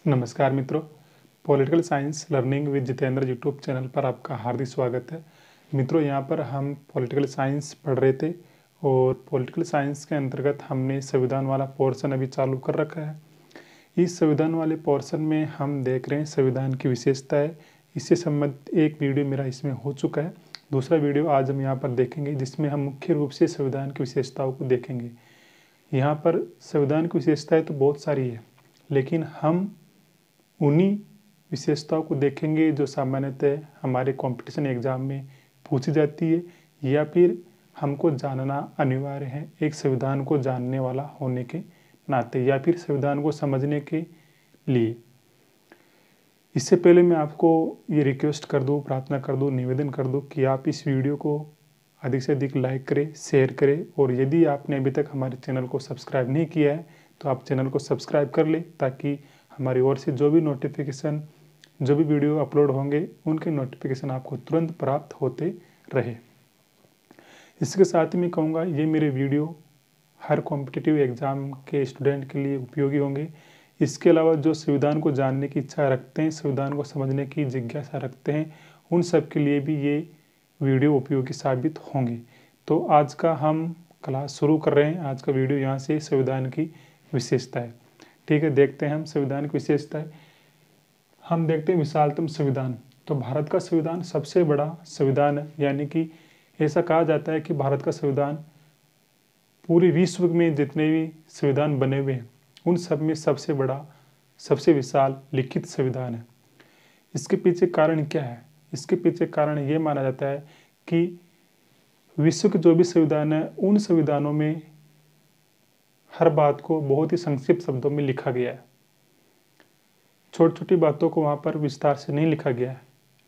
नमस्कार मित्रों, political science learning with Jitendra YouTube channel पर आपका हार्दिक स्वागत है। मित्रों, यहाँ पर हम पॉलिटिकल साइंस पढ़ रहे थे और पॉलिटिकल साइंस के अंतर्गत हमने संविधान वाला पोर्शन अभी चालू कर रखा है। इस संविधान वाले पोर्शन में हम देख रहे हैं संविधान की विशेषताएं। इससे संबंधित एक वीडियो मेरा इसमें हो चुका है। दूसरा वीडियो आज हम यहाँ पर देखेंगे जिसमें हम मुख्य रूप से संविधान की विशेषताओं को देखेंगे। यहाँ पर संविधान की विशेषताएँ तो बहुत सारी है, लेकिन हम उन्हीं विशेषताओं को देखेंगे जो सामान्यतः हमारे कंपटीशन एग्जाम में पूछी जाती है या फिर हमको जानना अनिवार्य है एक संविधान को जानने वाला होने के नाते या फिर संविधान को समझने के लिए। इससे पहले मैं आपको ये रिक्वेस्ट कर दूं, प्रार्थना कर दूं, निवेदन कर दूं कि आप इस वीडियो को अधिक से अधिक लाइक करें, शेयर करें और यदि आपने अभी तक हमारे चैनल को सब्सक्राइब नहीं किया है तो आप चैनल को सब्सक्राइब कर लें ताकि हमारी ओर से जो भी नोटिफिकेशन, जो भी वीडियो अपलोड होंगे उनके नोटिफिकेशन आपको तुरंत प्राप्त होते रहे। इसके साथ ही मैं कहूँगा ये मेरे वीडियो हर कॉम्पिटिटिव एग्ज़ाम के स्टूडेंट के लिए उपयोगी होंगे। इसके अलावा जो संविधान को जानने की इच्छा रखते हैं, संविधान को समझने की जिज्ञासा रखते हैं, उन सब के लिए भी ये वीडियो उपयोगी साबित होंगे। तो आज का हम क्लास शुरू कर रहे हैं। आज का वीडियो यहाँ से संविधान की विशेषताएं। ठीक है, देखते हैं हम संविधान की विशेषताएं। हम देखते हैं विशालतम संविधान। तो भारत का संविधान सबसे बड़ा संविधान है, यानी कि ऐसा कहा जाता है कि भारत का संविधान पूरे विश्व में जितने भी संविधान बने हुए हैं उन सब में सबसे बड़ा, सबसे विशाल लिखित संविधान है। इसके पीछे कारण क्या है? इसके पीछे कारण ये माना जाता है कि विश्व के जो भी संविधान है उन संविधानों में हर बात को बहुत ही संक्षिप्त शब्दों में लिखा गया है। छोटी छोटी बातों को वहाँ पर विस्तार से नहीं लिखा गया है,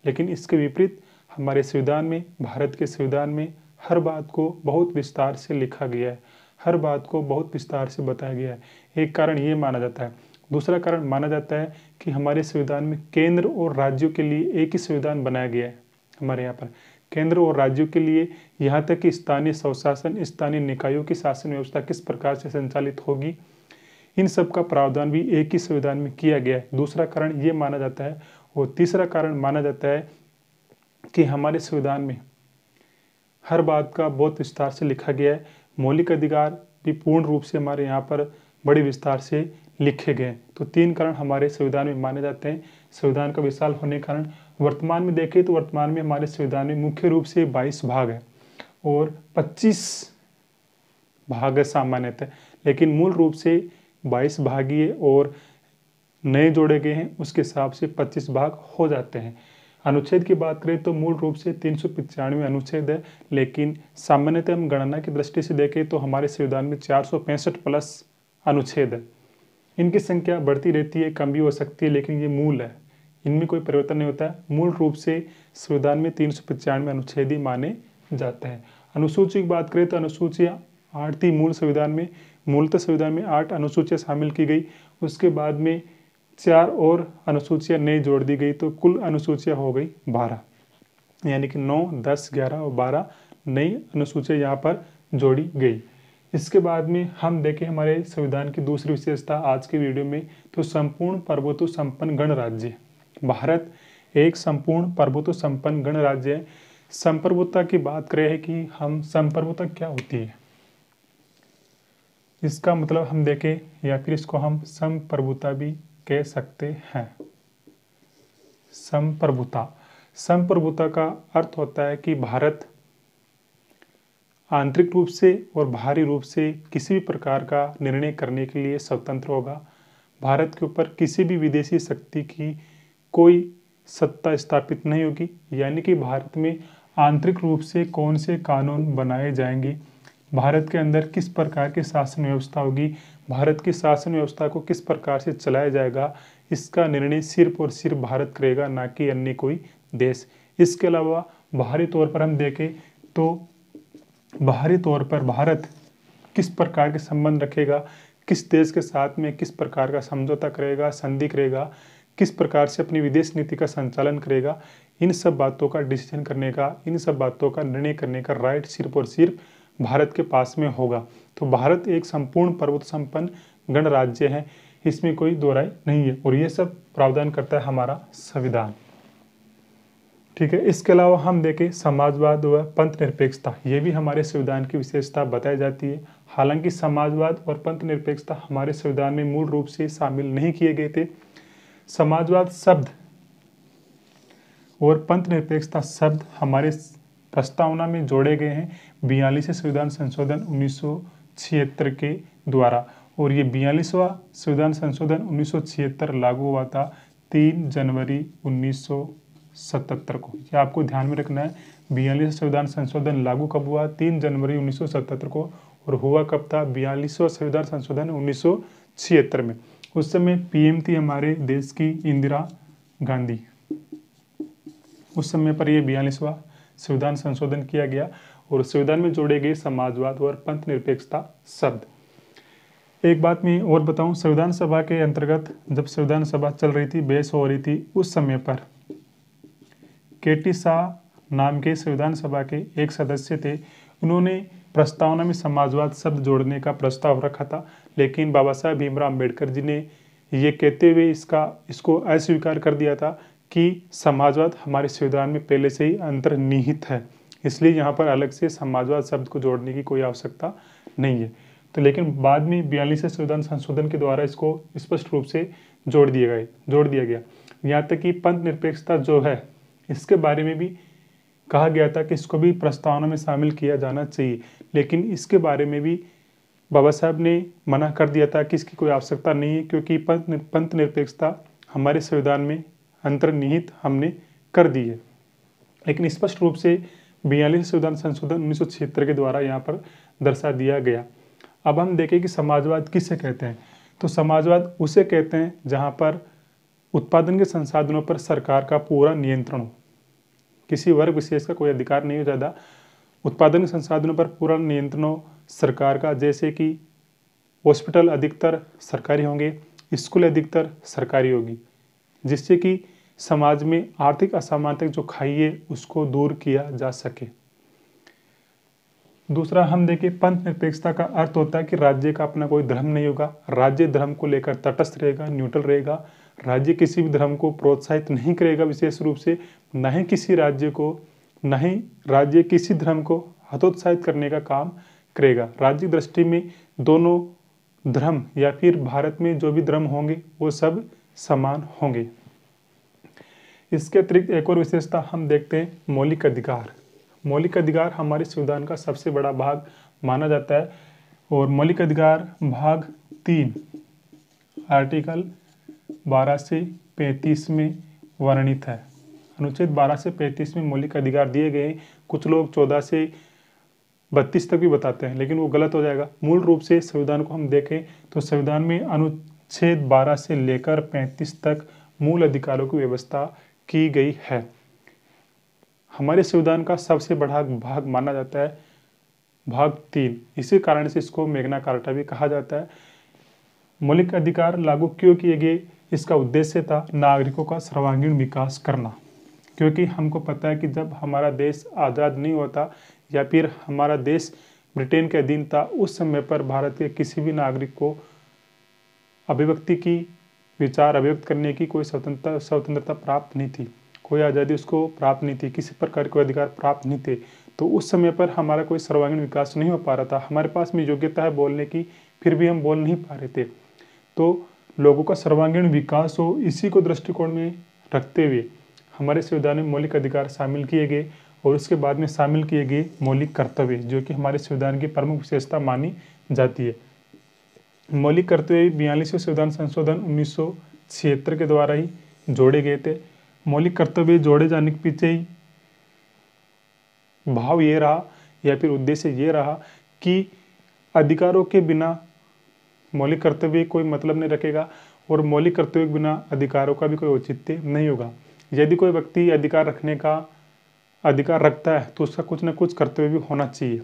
लेकिन इसके विपरीत हमारे संविधान में, भारत के संविधान में हर बात को बहुत विस्तार से लिखा गया है, हर बात को बहुत विस्तार से बताया गया है। एक कारण ये माना जाता है। दूसरा कारण माना जाता है कि हमारे संविधान में केंद्र और राज्यों के लिए एक ही संविधान बनाया गया है। हमारे यहाँ पर केंद्र और राज्यों के लिए, यहाँ तक कि स्थानीय स्वशासन, स्थानीय निकायों की शासन व्यवस्था किस प्रकार से संचालित होगी, इन सब का प्रावधान भी एक ही संविधान में किया गया है। दूसरा कारण ये माना जाता है। और तीसरा कारण माना जाता है कि हमारे संविधान में हर बात का बहुत विस्तार से लिखा गया है। मौलिक अधिकार भी पूर्ण रूप से हमारे यहाँ पर बड़े विस्तार से लिखे गए हैं। तो तीन कारण हमारे संविधान में माने जाते हैं। संविधान का विशाल होने के कारण वर्तमान में देखें तो वर्तमान में हमारे संविधान में मुख्य रूप से 22 भाग है और 25 भाग है सामान्यतः, लेकिन मूल रूप से 22 भाग ही है और नए जोड़े गए हैं उसके हिसाब से 25 भाग हो जाते हैं। अनुच्छेद की बात करें तो मूल रूप से 395 अनुच्छेद है, लेकिन सामान्यतः हम गणना की दृष्टि से देखें तो हमारे संविधान में 465 प्लस अनुच्छेद है। इनकी संख्या बढ़ती रहती है, कम भी हो सकती है, लेकिन ये मूल है, इनमें कोई परिवर्तन नहीं होता है। मूल रूप से संविधान में 395 अनुच्छेद ही माने जाते हैं। अनुसूची की बात करें तो अनुसूचियाँ 8 थी मूल संविधान में। मूलतः संविधान में 8 अनुसूचियाँ शामिल की गई, उसके बाद में 4 और अनुसूचियाँ नई जोड़ दी गई, तो कुल अनुसूचियाँ हो गई 12, यानी कि 9, 10, 11 और 12 नई अनुसूचियाँ यहाँ पर जोड़ी गई। इसके बाद में हम देखें हमारे संविधान की दूसरी विशेषता आज के वीडियो में, तो संपूर्ण प्रभुत्व संपन्न गणराज्य। भारत एक संपूर्ण प्रभुत्व संपन्न गणराज्य है। संप्रभुता की बात करें है कि हम संप्रभुता क्या होती है, इसका मतलब हम देखें या फिर इसको हम संप्रभुता भी कह सकते हैं। संप्रभुता, संप्रभुता का अर्थ होता है कि भारत आंतरिक रूप से और बाहरी रूप से किसी भी प्रकार का निर्णय करने के लिए स्वतंत्र होगा। भारत के ऊपर किसी भी विदेशी शक्ति की कोई सत्ता स्थापित नहीं होगी, यानी कि भारत में आंतरिक रूप से कौन से कानून बनाए जाएंगे, भारत के अंदर किस प्रकार की शासन व्यवस्था होगी, भारत की शासन व्यवस्था को किस प्रकार से चलाया जाएगा, इसका निर्णय सिर्फ और सिर्फ भारत करेगा, ना कि अन्य कोई देश। इसके अलावा बाहरी तौर पर हम देखें तो बाहरी तौर पर भारत किस प्रकार के संबंध रखेगा, किस देश के साथ में किस प्रकार का समझौता करेगा, संधि करेगा, किस प्रकार से अपनी विदेश नीति का संचालन करेगा, इन सब बातों का डिसीजन करने का, इन सब बातों का निर्णय करने का राइट सिर्फ और सिर्फ भारत के पास में होगा। तो भारत एक संपूर्ण प्रभुत्व संपन्न गणराज्य है। इसमें कोई दो राय नहीं है और ये सब प्रावधान करता है हमारा संविधान। ठीक है, इसके अलावा हम देखें समाजवाद व पंथ निरपेक्षता, ये भी हमारे संविधान की विशेषता बताई जाती है। हालांकि समाजवाद और पंथ निरपेक्षता हमारे संविधान में मूल रूप से शामिल नहीं किए गए थे। समाजवाद शब्द और पंथ निरपेक्षता शब्द हमारे प्रस्तावना में जोड़े गए हैं 42वें संविधान संशोधन 1976 के द्वारा, और ये 42वां संविधान संशोधन 1976 लागू हुआ था 3 जनवरी 1977 को। ये आपको ध्यान में रखना है, 42वां संविधान संशोधन लागू कब हुआ? 3 जनवरी 1977 को। और हुआ कब था? 42वां संविधान संशोधन 1976 में। उस समय पीएम थी हमारे देश की इंदिरा गांधी। उस समय पर यह 42वां संविधान संशोधन किया गया और संविधान में जोड़े गए समाजवाद और पंथ निरपेक्षता शब्द। एक बात मैं और बताऊं, संविधान सभा के अंतर्गत जब संविधान सभा चल रही थी, बहस हो रही थी, उस समय पर केटी शाह नाम के संविधान सभा के एक सदस्य थे। उन्होंने प्रस्तावना में समाजवाद शब्द जोड़ने का प्रस्ताव रखा था, लेकिन बाबा साहब भीमराव अम्बेडकर जी ने ये कहते हुए इसको अस्वीकार कर दिया था कि समाजवाद हमारे संविधान में पहले से ही अंतर्निहित है, इसलिए यहाँ पर अलग से समाजवाद शब्द को जोड़ने की कोई आवश्यकता नहीं है। तो लेकिन बाद में 42वें संविधान संशोधन के द्वारा इसको स्पष्ट रूप से जोड़ दिया गया। यहाँ तक कि पंथ निरपेक्षता जो है, इसके बारे में भी कहा गया था कि इसको भी प्रस्तावना में शामिल किया जाना चाहिए, लेकिन इसके बारे में भी बाबा साहब ने मना कर दिया था कि इसकी कोई आवश्यकता नहीं है, क्योंकि पंथ निरपेक्षता हमारे संविधान में अंतर्निहित हमने कर दी है। लेकिन स्पष्ट रूप से 42वें संविधान संशोधन 1976 के द्वारा यहाँ पर दर्शा दिया गया। अब हम देखें कि समाजवाद किसे कहते हैं। तो समाजवाद उसे कहते हैं जहाँ पर उत्पादन के संसाधनों पर सरकार का पूरा नियंत्रण हो, किसी वर्ग विशेष का कोई अधिकार नहीं हो ज़्यादा, उत्पादन के संसाधनों पर पूरा नियंत्रण हो सरकार का। जैसे कि हॉस्पिटल अधिकतर सरकारी होंगे, स्कूल अधिकतर सरकारी होगी, जिससे कि समाज में आर्थिक असमानता जो खाई है उसको दूर किया जा सके। दूसरा हम देखें, पंथ निरपेक्षता का अर्थ होता है कि राज्य का अपना कोई धर्म नहीं होगा, राज्य धर्म को लेकर तटस्थ रहेगा, न्यूट्रल रहेगा। राज्य किसी भी धर्म को प्रोत्साहित नहीं करेगा विशेष रूप से, न ही किसी राज्य किसी धर्म को हतोत्साहित करने का काम करेगा। राज्य दृष्टि में दोनों धर्म या फिर भारत में जो भी धर्म होंगे वो सब समान होंगे। इसके अतिरिक्त एक और विशेषता हम देखते हैं, मौलिक अधिकार। मौलिक अधिकार हमारे संविधान का सबसे बड़ा भाग माना जाता है और मौलिक अधिकार भाग 3 आर्टिकल 12 से 35 में वर्णित है। अनुच्छेद 12 से 35 में मौलिक अधिकार दिए गए हैं। कुछ लोग 14 से 32 तक भी बताते हैं, लेकिन वो गलत हो जाएगा। मूल रूप से संविधान को हम देखें तो संविधान में अनुच्छेद 12 से लेकर 35 तक मूल अधिकारों की व्यवस्था की गई है। हमारे संविधान का सबसे बड़ा भाग माना जाता है भाग 3, इसी कारण से इसको मैग्ना कार्टा भी कहा जाता है। मौलिक अधिकार लागू क्यों किए गए? इसका उद्देश्य था नागरिकों का सर्वांगीण विकास करना, क्योंकि हमको पता है कि जब हमारा देश आज़ाद नहीं होता या फिर हमारा देश ब्रिटेन के अधीन था, उस समय पर भारत के किसी भी नागरिक को अभिव्यक्ति की विचार अभिव्यक्त करने की कोई स्वतंत्रता प्राप्त नहीं थी, कोई आज़ादी उसको प्राप्त नहीं थी, किसी प्रकार के अधिकार प्राप्त नहीं थे। तो उस समय पर हमारा कोई सर्वांगीण विकास नहीं हो पा रहा था। हमारे पास में योग्यता है बोलने की, फिर भी हम बोल नहीं पा रहे थे। तो लोगों का सर्वांगीण विकास हो, इसी को दृष्टिकोण में रखते हुए हमारे संविधान में मौलिक अधिकार शामिल किए गए और उसके बाद में शामिल किए गए मौलिक कर्तव्य, जो कि हमारे संविधान की प्रमुख विशेषता मानी जाती है। मौलिक कर्तव्य 42वें संविधान संशोधन 1976 के द्वारा ही जोड़े गए थे। मौलिक कर्तव्य जोड़े जाने के पीछे ही भाव ये रहा या फिर उद्देश्य ये रहा कि अधिकारों के बिना मौलिक कर्तव्य कोई मतलब नहीं रखेगा और मौलिक कर्तव्य के बिना अधिकारों का भी कोई औचित्य नहीं होगा। यदि कोई व्यक्ति अधिकार रखने का अधिकार रखता है तो उसका कुछ न कुछ कर्तव्य भी होना चाहिए।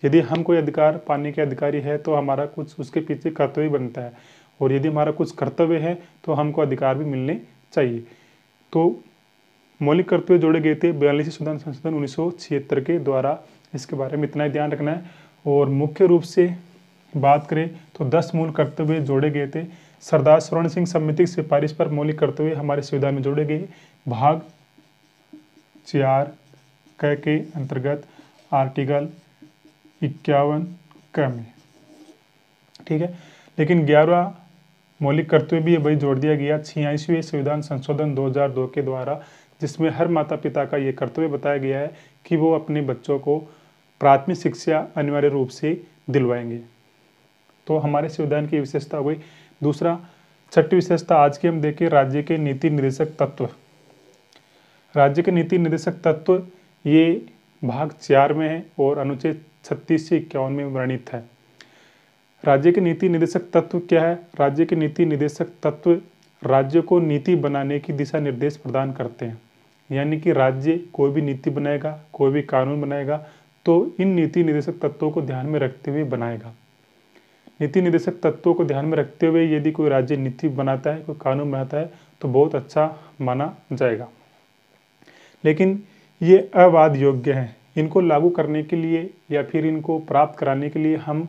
यदि हम कोई अधिकार पाने के अधिकारी है तो हमारा कुछ उसके पीछे कर्तव्य बनता है, और यदि हमारा कुछ कर्तव्य है तो हमको अधिकार भी मिलने चाहिए। तो मौलिक कर्तव्य जोड़े गए थे 42वें संविधान संशोधन 1976 के द्वारा। इसके बारे में इतना ही ध्यान रखना है। और मुख्य रूप से बात करें तो 10 मूल कर्तव्य जोड़े गए थे। सरदार स्वर्ण सिंह समिति की सिफारिश पर मौलिक कर्तव्य हमारे संविधान में जोड़े गए। भाग 4 क के अंतर्गत आर्टिकल 51 क में, ठीक है। लेकिन 11वां मौलिक कर्तव्य भी वही जोड़ दिया गया 86वें संविधान संशोधन 2002 के द्वारा, जिसमें हर माता पिता का ये कर्तव्य बताया गया है कि वो अपने बच्चों को प्राथमिक शिक्षा अनिवार्य रूप से दिलवाएंगे। तो हमारे संविधान की विशेषता हो गई। दूसरा, छठी विशेषता आज की हम देखें, राज्य के नीति निर्देशक तत्व। राज्य के नीति निर्देशक तत्व ये भाग 4 में है और अनुच्छेद 36 से 51 में वर्णित है। राज्य के नीति निर्देशक तत्व क्या है? राज्य के नीति निर्देशक तत्व राज्य को नीति बनाने की दिशा निर्देश प्रदान करते हैं। यानी कि राज्य कोई भी नीति बनाएगा, कोई भी कानून बनाएगा तो इन नीति निर्देशक तत्वों को ध्यान में रखते हुए बनाएगा। नीति निर्देशक तत्वों को ध्यान में रखते हुए यदि कोई राज्य नीति बनाता है, कोई कानून बनाता है तो बहुत अच्छा माना जाएगा। लेकिन ये अवाद योग्य हैं। इनको लागू करने के लिए या फिर इनको प्राप्त कराने के लिए हम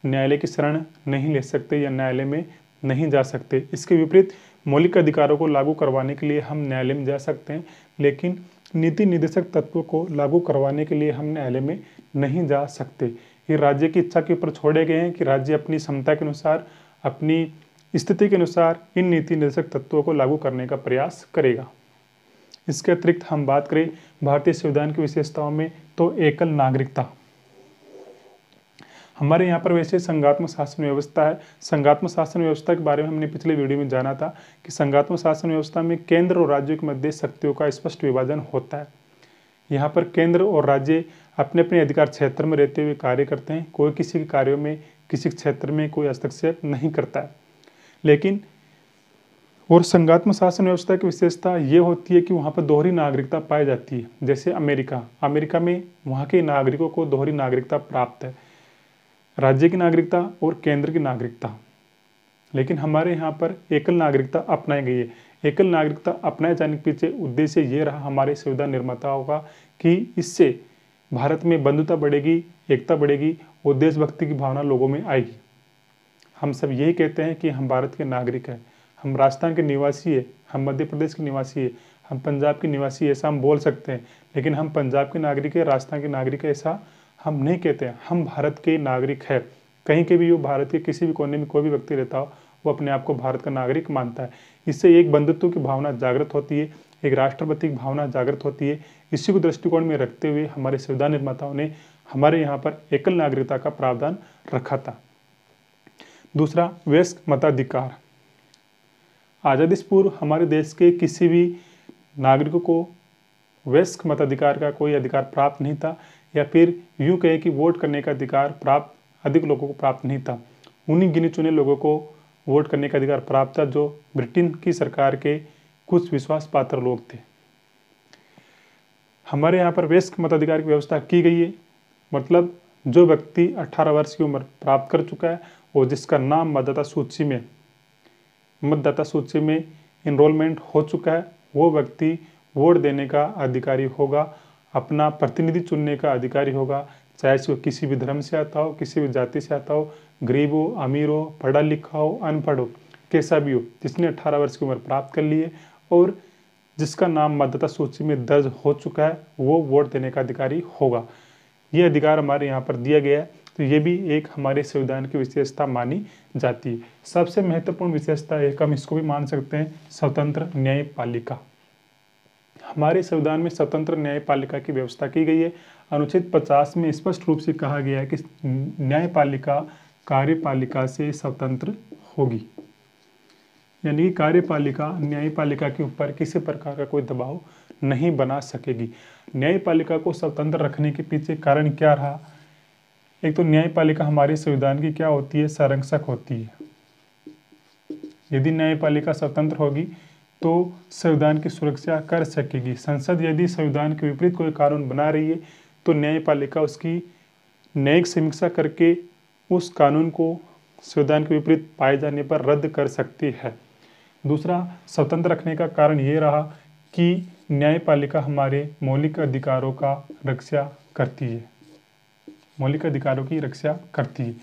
न्यायालय की शरण नहीं ले सकते या न्यायालय में नहीं जा सकते। इसके विपरीत मौलिक अधिकारों को लागू करवाने के लिए हम न्यायालय में जा सकते हैं, लेकिन नीति निर्देशक तत्वों को लागू करवाने के लिए हम न्यायालय में नहीं जा सकते। ये राज्य की इच्छा के ऊपर छोड़े गए हैं कि राज्य अपनी क्षमता के अनुसार, अपनी स्थिति के अनुसार इन नीति निर्देशक तत्वों को लागू करने का प्रयास करेगा। इसके अतिरिक्त हम बात करें भारतीय संविधान की विशेषताओं में तो एकल नागरिकता। हमारे यहाँ पर वैसे संघात्मक शासन व्यवस्था है। संघात्मक शासन व्यवस्था के बारे में हमने पिछले वीडियो में जाना था कि संघात्मक शासन व्यवस्था में केंद्र और राज्यों के मध्य शक्तियों का स्पष्ट विभाजन होता है। यहाँ पर केंद्र और राज्य अपने अपने अधिकार क्षेत्र में रहते हुए कार्य करते हैं। कोई किसी के कार्यों में, किसी क्षेत्र में कोई हस्तक्षेप नहीं करता है। लेकिन और संघात्मक शासन व्यवस्था की विशेषता ये होती है कि वहाँ पर दोहरी नागरिकता पाई जाती है। जैसे अमेरिका में वहाँ के नागरिकों को दोहरी नागरिकता प्राप्त है, राज्य की नागरिकता और केंद्र की नागरिकता। लेकिन हमारे यहाँ पर एकल नागरिकता अपनाई गई है। एकल नागरिकता अपनाए जाने के पीछे उद्देश्य ये रहा हमारे संविधान निर्माताओं का कि इससे भारत में बंधुता बढ़ेगी, एकता बढ़ेगी और देशभक्ति की भावना लोगों में आएगी। हम सब यही कहते हैं कि हम भारत के नागरिक हैं, हम राजस्थान के निवासी है, हम मध्य प्रदेश के निवासी है, हम पंजाब के निवासी है, ऐसा हम बोल सकते हैं। लेकिन हम पंजाब के नागरिक है, राजस्थान के नागरिक है, ऐसा हम नहीं कहते हैं। हम भारत के नागरिक है। कहीं के भी वो भारत के किसी भी कोने में कोई भी व्यक्ति रहता हो, वो अपने आप को भारत का नागरिक मानता है। इससे एक बंधुत्व की भावना जागृत होती है, एक राष्ट्रपति की भावना जागृत होती है। इसी को दृष्टिकोण में रखते हुए हमारे संविधान निर्माताओं ने हमारे यहाँ पर एकल नागरिकता का प्रावधान रखा था। दूसरा, वयस्क मताधिकार। आज़ादी से पूर्व हमारे देश के किसी भी नागरिकों को वयस्क मताधिकार का कोई अधिकार प्राप्त नहीं था, या फिर यूँ कहे कि वोट करने का अधिकार प्राप्त अधिक लोगों को प्राप्त नहीं था। उन्हीं गिने चुने लोगों को वोट करने का अधिकार प्राप्त था जो ब्रिटेन की सरकार के कुछ विश्वास पात्र लोग थे। हमारे यहाँ पर वयस्क मताधिकार की व्यवस्था की गई है। मतलब जो व्यक्ति 18 वर्ष की उम्र प्राप्त कर चुका है और जिसका नाम मतदाता सूची में इनरोलमेंट हो चुका है, वो व्यक्ति वोट देने का अधिकारी होगा, अपना प्रतिनिधि चुनने का अधिकारी होगा। चाहे वो किसी भी धर्म से आता हो, किसी भी जाति से आता हो, गरीब हो, अमीर हो, पढ़ा लिखा हो, अनपढ़ हो, कैसा भी हो, जिसने 18 वर्ष की उम्र प्राप्त कर ली है और जिसका नाम मतदाता सूची में दर्ज हो चुका है, वो वोट देने का अधिकारी होगा। ये अधिकार हमारे यहाँ पर दिया गया है। तो ये भी एक हमारे संविधान की विशेषता मानी जाती है। सबसे महत्वपूर्ण विशेषता एक हम इसको भी मान सकते हैं, स्वतंत्र न्यायपालिका। हमारे संविधान में स्वतंत्र न्यायपालिका की व्यवस्था की गई है। अनुच्छेद 50 में स्पष्ट रूप से कहा गया है कि न्यायपालिका कार्यपालिका से स्वतंत्र होगी। यानी कि कार्यपालिका न्यायपालिका के ऊपर किसी प्रकार का कोई दबाव नहीं बना सकेगी। न्यायपालिका को स्वतंत्र रखने के पीछे कारण क्या रहा? एक तो न्यायपालिका हमारे संविधान की क्या होती है? संरक्षक होती है। यदि न्यायपालिका स्वतंत्र होगी तो संविधान की सुरक्षा कर सकेगी। संसद यदि संविधान के विपरीत कोई कानून बना रही है तो न्यायपालिका उसकी न्यायिक समीक्षा करके उस कानून को संविधान के विपरीत पाए जाने पर रद्द कर सकती है। दूसरा, स्वतंत्र रखने का कारण ये रहा कि न्यायपालिका हमारे मौलिक अधिकारों का रक्षा करती है, मौलिक अधिकारों की रक्षा करती है।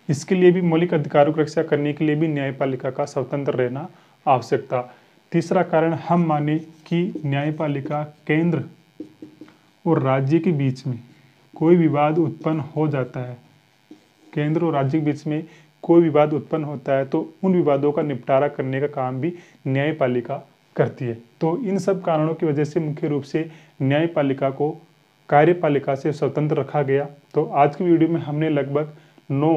इसके लिए भी मौलिक अधिकारों की रक्षा करने के लिए भी न्यायपालिका का स्वतंत्र रहना आवश्यक था। तीसरा कारण हम माने कि न्यायपालिका केंद्र और राज्य के बीच में कोई विवाद उत्पन्न हो जाता है, केंद्र और राज्य के बीच में कोई विवाद उत्पन्न होता है तो उन विवादों का निपटारा करने का काम भी न्यायपालिका करती है। तो इन सब कारणों की वजह से मुख्य रूप से न्यायपालिका को कार्यपालिका से स्वतंत्र रखा गया। तो आज की वीडियो में हमने लगभग 9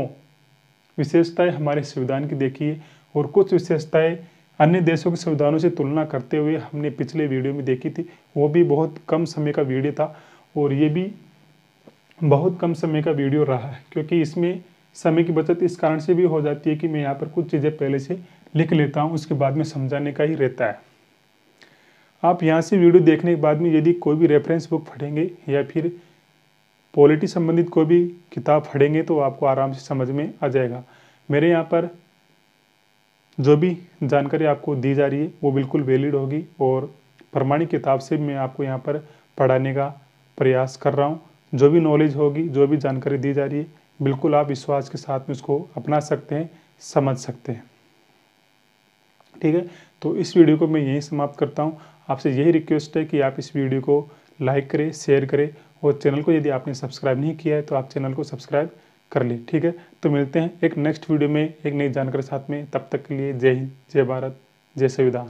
विशेषताएं हमारे संविधान की देखी है और कुछ विशेषताएं अन्य देशों के संविधानों से तुलना करते हुए हमने पिछले वीडियो में देखी थी। वो भी बहुत कम समय का वीडियो था और ये भी बहुत कम समय का वीडियो रहा है, क्योंकि इसमें समय की बचत इस कारण से भी हो जाती है कि मैं यहाँ पर कुछ चीज़ें पहले से लिख लेता हूँ, उसके बाद में समझाने का ही रहता है। आप यहाँ से वीडियो देखने के बाद में यदि कोई भी रेफरेंस बुक पढ़ेंगे या फिर पॉलिटी संबंधित कोई भी किताब पढ़ेंगे तो आपको आराम से समझ में आ जाएगा। मेरे यहाँ पर जो भी जानकारी आपको दी जा रही है वो बिल्कुल वैलिड होगी और प्रमाणिक किताब से मैं आपको यहाँ पर पढ़ाने का प्रयास कर रहा हूँ। जो भी नॉलेज होगी, जो भी जानकारी दी जा रही है, बिल्कुल आप विश्वास के साथ में उसको अपना सकते हैं, समझ सकते हैं। ठीक है, तो इस वीडियो को मैं यहीं समाप्त करता हूँ। आपसे यही रिक्वेस्ट है कि आप इस वीडियो को लाइक करें, शेयर करें और चैनल को यदि आपने सब्सक्राइब नहीं किया है तो आप चैनल को सब्सक्राइब कर ले। ठीक है, तो मिलते हैं एक नेक्स्ट वीडियो में एक नई जानकारी साथ में। तब तक के लिए जय हिंद, जय भारत, जय संविधान।